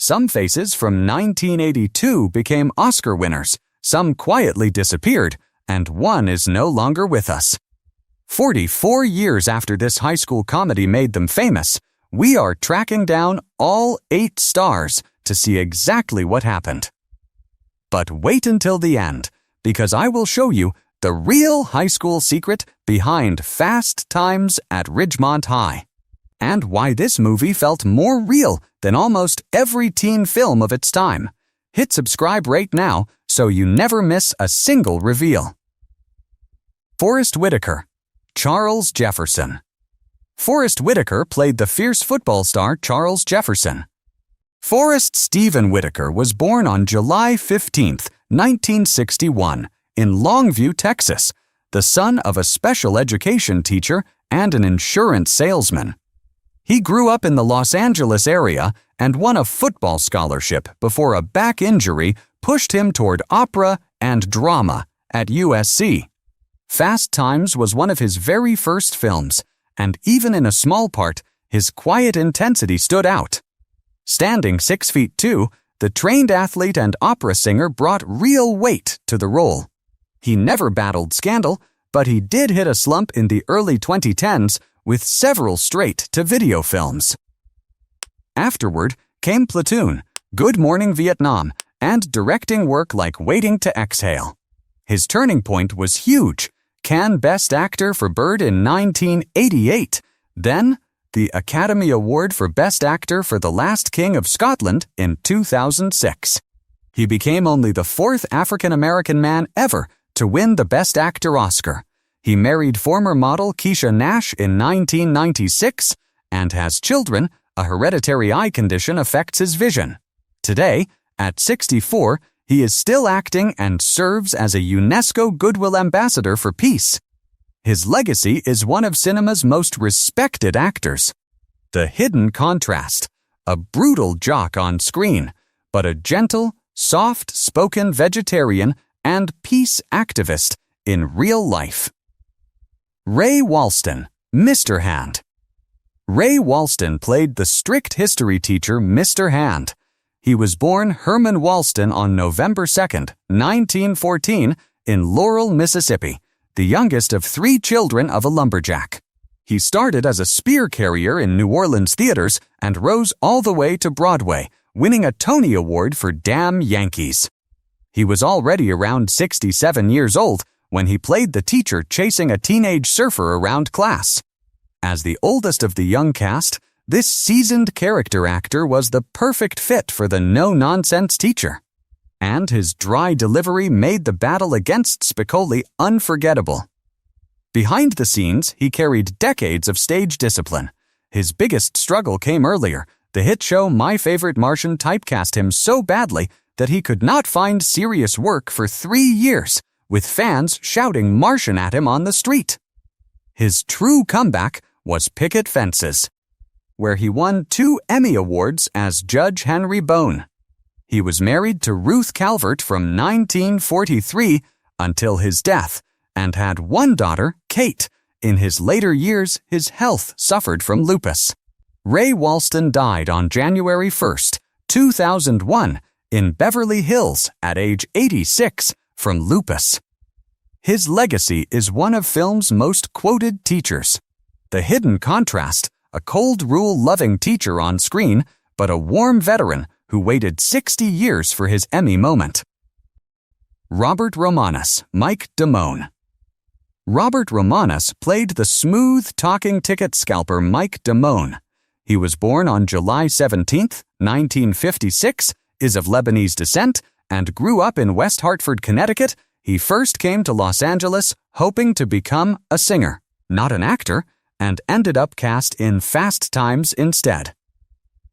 Some faces from 1982 became Oscar winners, some quietly disappeared, and one is no longer with us. 44 years after this high school comedy made them famous, we are tracking down all 8 stars to see exactly what happened. But wait until the end, because I will show you the real high school secret behind Fast Times at Ridgemont High, and why this movie felt more real than almost every teen film of its time. Hit subscribe right now so you never miss a single reveal. Forrest Whitaker, Charles Jefferson. Forrest Whitaker played the fierce football star Charles Jefferson. Forrest Stephen Whitaker was born on July 15, 1961, in Longview, Texas, the son of a special education teacher and an insurance salesman. He grew up in the Los Angeles area and won a football scholarship before a back injury pushed him toward opera and drama at USC. Fast Times was one of his very first films, and even in a small part, his quiet intensity stood out. Standing 6'2", the trained athlete and opera singer brought real weight to the role. He never battled scandal, but he did hit a slump in the early 2010s with several straight-to-video films. Afterward came Platoon, Good Morning Vietnam, and directing work like Waiting to Exhale. His turning point was huge. Cannes Best Actor for Bird in 1988, then the Academy Award for Best Actor for The Last King of Scotland in 2006. He became only the 4th African-American man ever to win the Best Actor Oscar. He married former model Keisha Nash in 1996 and has children. A hereditary eye condition affects his vision. Today, at 64, he is still acting and serves as a UNESCO Goodwill Ambassador for Peace. His legacy is one of cinema's most respected actors. The hidden contrast, a brutal jock on screen, but a gentle, soft-spoken vegetarian and peace activist in real life. Ray Walston, Mr. Hand. Ray Walston played the strict history teacher Mr. Hand. He was born Herman Walston on November 2, 1914, in Laurel, Mississippi, the youngest of 3 children of a lumberjack. He started as a spear carrier in New Orleans theaters and rose all the way to Broadway, winning a Tony Award for Damn Yankees. He was already around 67 years old when he played the teacher chasing a teenage surfer around class. As the oldest of the young cast, this seasoned character actor was the perfect fit for the no-nonsense teacher. And his dry delivery made the battle against Spicoli unforgettable. Behind the scenes, he carried decades of stage discipline. His biggest struggle came earlier. The hit show My Favorite Martian typecast him so badly that he could not find serious work for 3 years, with fans shouting Martian at him on the street. His true comeback was Picket Fences, where he won 2 Emmy Awards as Judge Henry Bone. He was married to Ruth Calvert from 1943 until his death and had 1 daughter, Kate. In his later years, his health suffered from lupus. Ray Walston died on January 1, 2001, in Beverly Hills at age 86 from lupus. His legacy is one of film's most quoted teachers. The hidden contrast, a cold rule-loving teacher on screen, but a warm veteran who waited 60 years for his Emmy moment. Robert Romanus, Mike Damone. Robert Romanus played the smooth talking ticket scalper Mike Damone. He was born on July 17, 1956, is of Lebanese descent, and grew up in West Hartford, Connecticut. He first came to Los Angeles hoping to become a singer, not an actor, and ended up cast in Fast Times instead.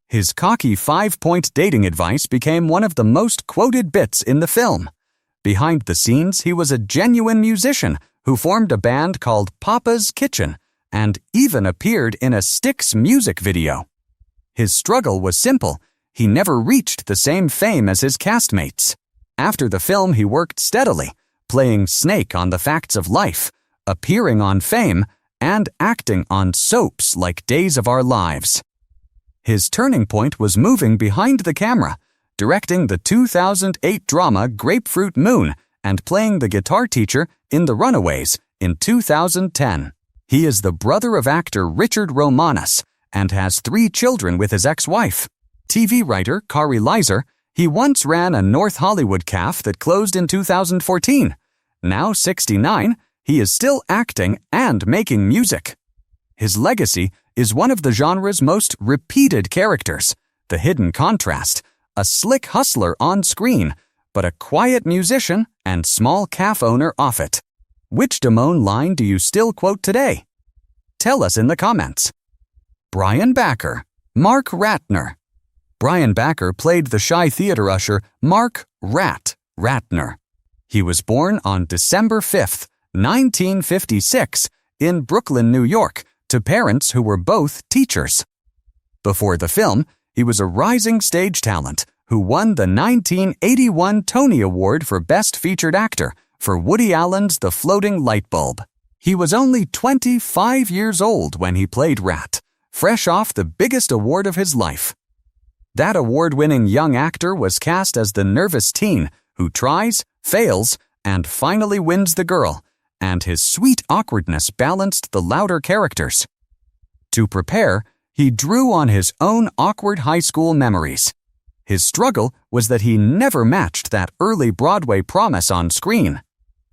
His cocky 5-point dating advice became one of the most quoted bits in the film. Behind the scenes, he was a genuine musician who formed a band called Papa's Kitchen and even appeared in a Styx music video. His struggle was simple. He never reached the same fame as his castmates. After the film, he worked steadily, playing Snake on The Facts of Life, appearing on Fame, and acting on soaps like Days of Our Lives. His turning point was moving behind the camera, directing the 2008 drama Grapefruit Moon and playing the guitar teacher in The Runaways in 2010. He is the brother of actor Richard Romanus and has 3 children with his ex-wife. TV writer Kari Leiser, he once ran a North Hollywood cafe that closed in 2014. Now 69, he is still acting and making music. His legacy is one of the genre's most repeated characters, the hidden contrast, a slick hustler on screen, but a quiet musician and small cafe owner off it. Which Damone line do you still quote today? Tell us in the comments. Brian Backer, Mark Ratner. Brian Backer played the shy theater usher Mark Ratner. He was born on December 5, 1956, in Brooklyn, New York, to parents who were both teachers. Before the film, he was a rising stage talent who won the 1981 Tony Award for Best Featured Actor for Woody Allen's The Floating Light Bulb. He was only 25 years old when he played Rat, fresh off the biggest award of his life. That award-winning young actor was cast as the nervous teen who tries, fails, and finally wins the girl, and his sweet awkwardness balanced the louder characters. To prepare, he drew on his own awkward high school memories. His struggle was that he never matched that early Broadway promise on screen.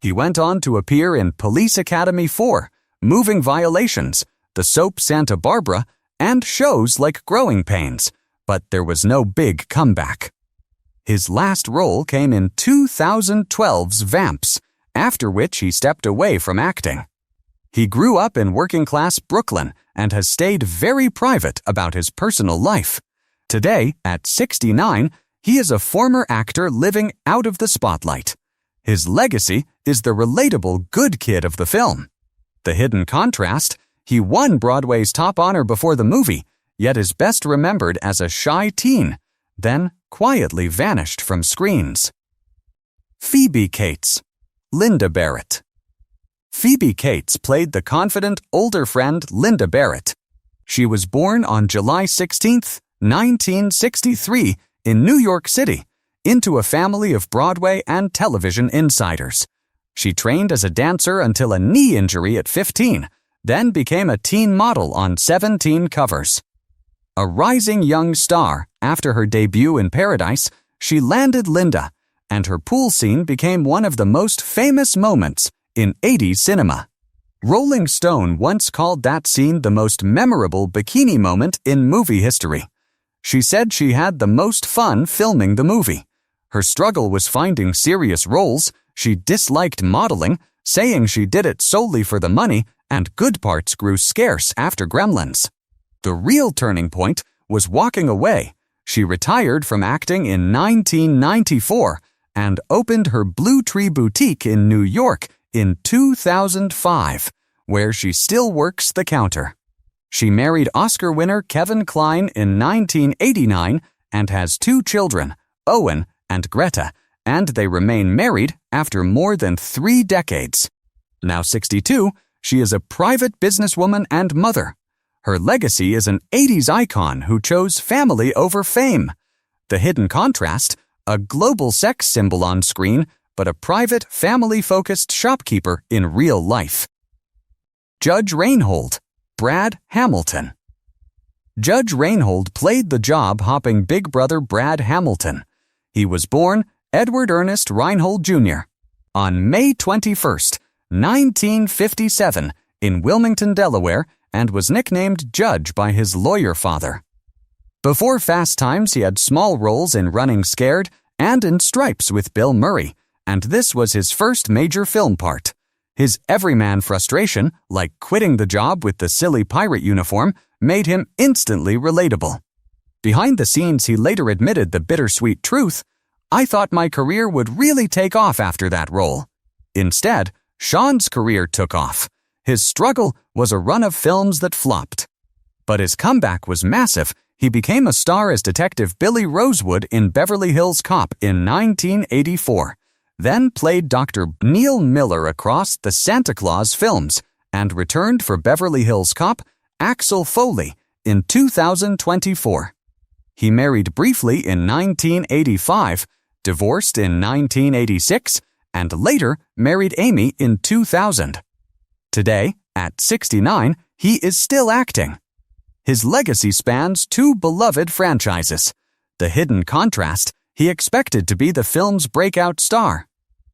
He went on to appear in Police Academy 4, Moving Violations, the soap Santa Barbara, and shows like Growing Pains, but there was no big comeback. His last role came in 2012's Vamps, after which he stepped away from acting. He grew up in working-class Brooklyn and has stayed very private about his personal life. Today, at 69, he is a former actor living out of the spotlight. His legacy is the relatable good kid of the film. The hidden contrast, he won Broadway's top honor before the movie, yet is best remembered as a shy teen, then quietly vanished from screens. Phoebe Cates, Linda Barrett. Phoebe Cates played the confident older friend Linda Barrett. She was born on July 16, 1963, in New York City, into a family of Broadway and television insiders. She trained as a dancer until a knee injury at 15, then became a teen model on 17 covers. A rising young star, after her debut in Paradise, she landed Linda, and her pool scene became one of the most famous moments in 80s cinema. Rolling Stone once called that scene the most memorable bikini moment in movie history. She said she had the most fun filming the movie. Her struggle was finding serious roles, she disliked modeling, saying she did it solely for the money, and good parts grew scarce after Gremlins. The real turning point was walking away. She retired from acting in 1994 and opened her Blue Tree Boutique in New York in 2005, where she still works the counter. She married Oscar winner Kevin Kline in 1989 and has 2 children, Owen and Greta, and they remain married after more than 3 decades. Now 62, she is a private businesswoman and mother. Her legacy is an 80s icon who chose family over fame. The hidden contrast, a global sex symbol on screen, but a private, family-focused shopkeeper in real life. Judge Reinhold, Brad Hamilton. Judge Reinhold played the job-hopping big brother Brad Hamilton. He was born Edward Ernest Reinhold Jr. on May 21, 1957, in Wilmington, Delaware, and was nicknamed Judge by his lawyer father. Before Fast Times, he had small roles in Running Scared and in Stripes with Bill Murray, and this was his first major film part. His everyman frustration, like quitting the job with the silly pirate uniform, made him instantly relatable. Behind the scenes, he later admitted the bittersweet truth, "I thought my career would really take off after that role." Instead, Sean's career took off. His struggle was a run of films that flopped. But his comeback was massive. He became a star as Detective Billy Rosewood in Beverly Hills Cop in 1984, then played Dr. Neil Miller across the Santa Claus films, and returned for Beverly Hills Cop, Axel Foley, in 2024. He married briefly in 1985, divorced in 1986, and later married Amy in 2000. Today, at 69, he is still acting. His legacy spans two beloved franchises. The Hidden Contrast, he expected to be the film's breakout star,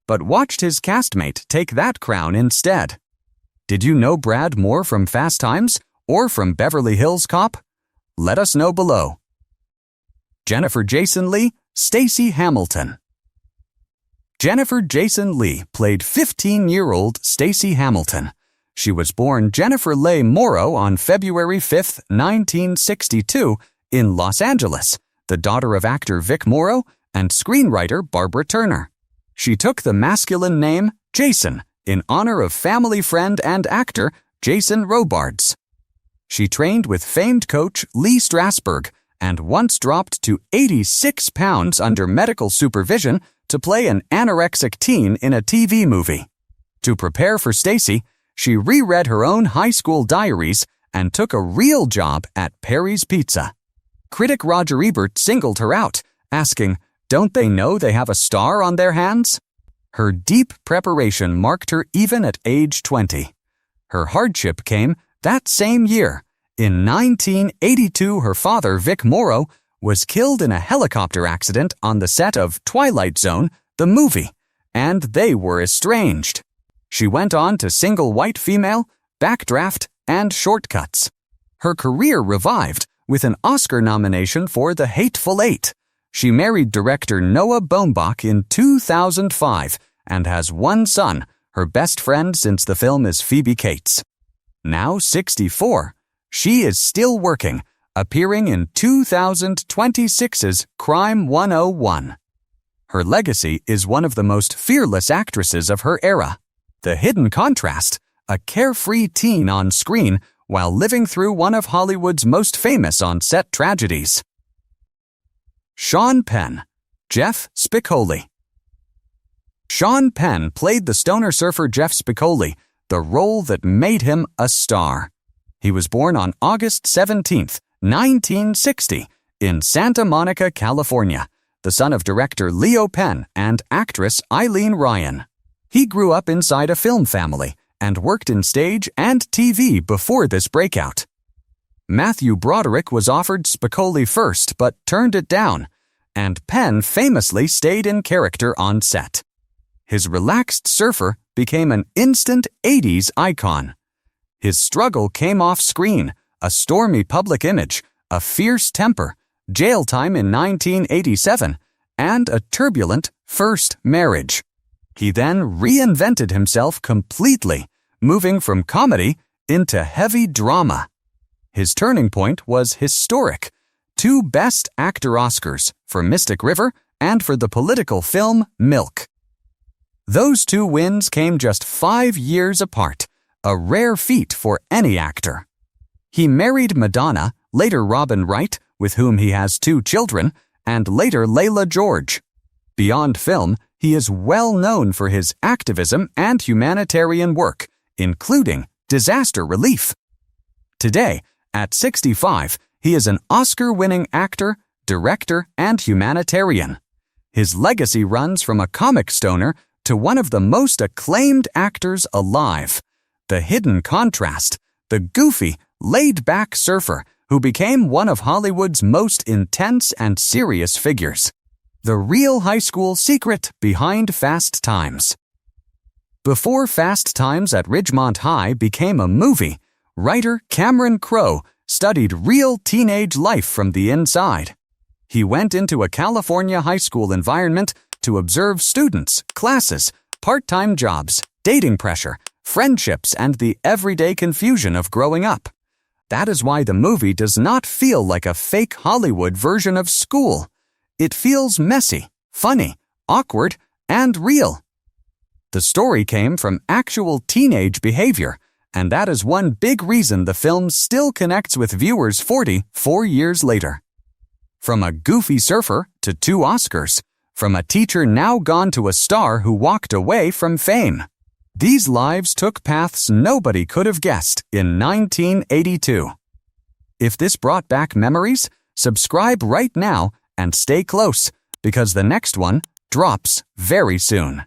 but watched his castmate take that crown instead. Did you know Brad more from Fast Times or from Beverly Hills Cop? Let us know below. Jennifer Jason Leigh, Stacey Hamilton. Jennifer Jason Leigh played 15-year-old Stacey Hamilton. She was born Jennifer Leigh Morrow on February 5, 1962, in Los Angeles, the daughter of actor Vic Morrow and screenwriter Barbara Turner. She took the masculine name Jason in honor of family friend and actor Jason Robards. She trained with famed coach Lee Strasberg and once dropped to 86 pounds under medical supervision to play an anorexic teen in a TV movie. To prepare for Stacey, she reread her own high school diaries and took a real job at Perry's Pizza. Critic Roger Ebert singled her out, asking, "Don't they know they have a star on their hands?" Her deep preparation marked her even at age 20. Her hardship came that same year. In 1982, her father, Vic Morrow, was killed in a helicopter accident on the set of Twilight Zone, the movie, and they were estranged. She went on to Single White Female, Backdraft, and Shortcuts. Her career revived with an Oscar nomination for The Hateful Eight. She married director Noah Baumbach in 2005 and has one son. Her best friend since the film is Phoebe Cates. Now 64, she is still working, appearing in 2026's Crime 101. Her legacy is one of the most fearless actresses of her era. The Hidden Contrast, a carefree teen on screen while living through one of Hollywood's most famous on-set tragedies. Sean Penn, Jeff Spicoli. Sean Penn played the stoner surfer Jeff Spicoli, the role that made him a star. He was born on August 17, 1960, in Santa Monica, California, the son of director Leo Penn and actress Eileen Ryan. He grew up inside a film family and worked in stage and TV before this breakout. Matthew Broderick was offered Spicoli first but turned it down, and Penn famously stayed in character on set. His relaxed surfer became an instant 80s icon. His struggle came off screen, a stormy public image, a fierce temper, jail time in 1987, and a turbulent first marriage. He then reinvented himself completely, moving from comedy into heavy drama. His turning point was historic: 2 Best Actor Oscars for Mystic River and for the political film Milk. Those 2 wins came just 5 years apart, a rare feat for any actor. He married Madonna, later Robin Wright, with whom he has 2 children, and later Layla George. Beyond film, he is well known for his activism and humanitarian work, including disaster relief. Today, at 65, he is an Oscar-winning actor, director, and humanitarian. His legacy runs from a comic stoner to one of the most acclaimed actors alive. The Hidden Contrast, the goofy, laid-back surfer who became one of Hollywood's most intense and serious figures. The real high school secret behind Fast Times. Before Fast Times at Ridgemont High became a movie, writer Cameron Crowe studied real teenage life from the inside. He went into a California high school environment to observe students, classes, part-time jobs, dating pressure, friendships, and the everyday confusion of growing up. That is why the movie does not feel like a fake Hollywood version of school. It feels messy, funny, awkward, and real. The story came from actual teenage behavior, and that is one big reason the film still connects with viewers 44 years later. From a goofy surfer to 2 Oscars, from a teacher now gone to a star who walked away from fame. These lives took paths nobody could have guessed in 1982. If this brought back memories, subscribe right now and stay close because the next one drops very soon.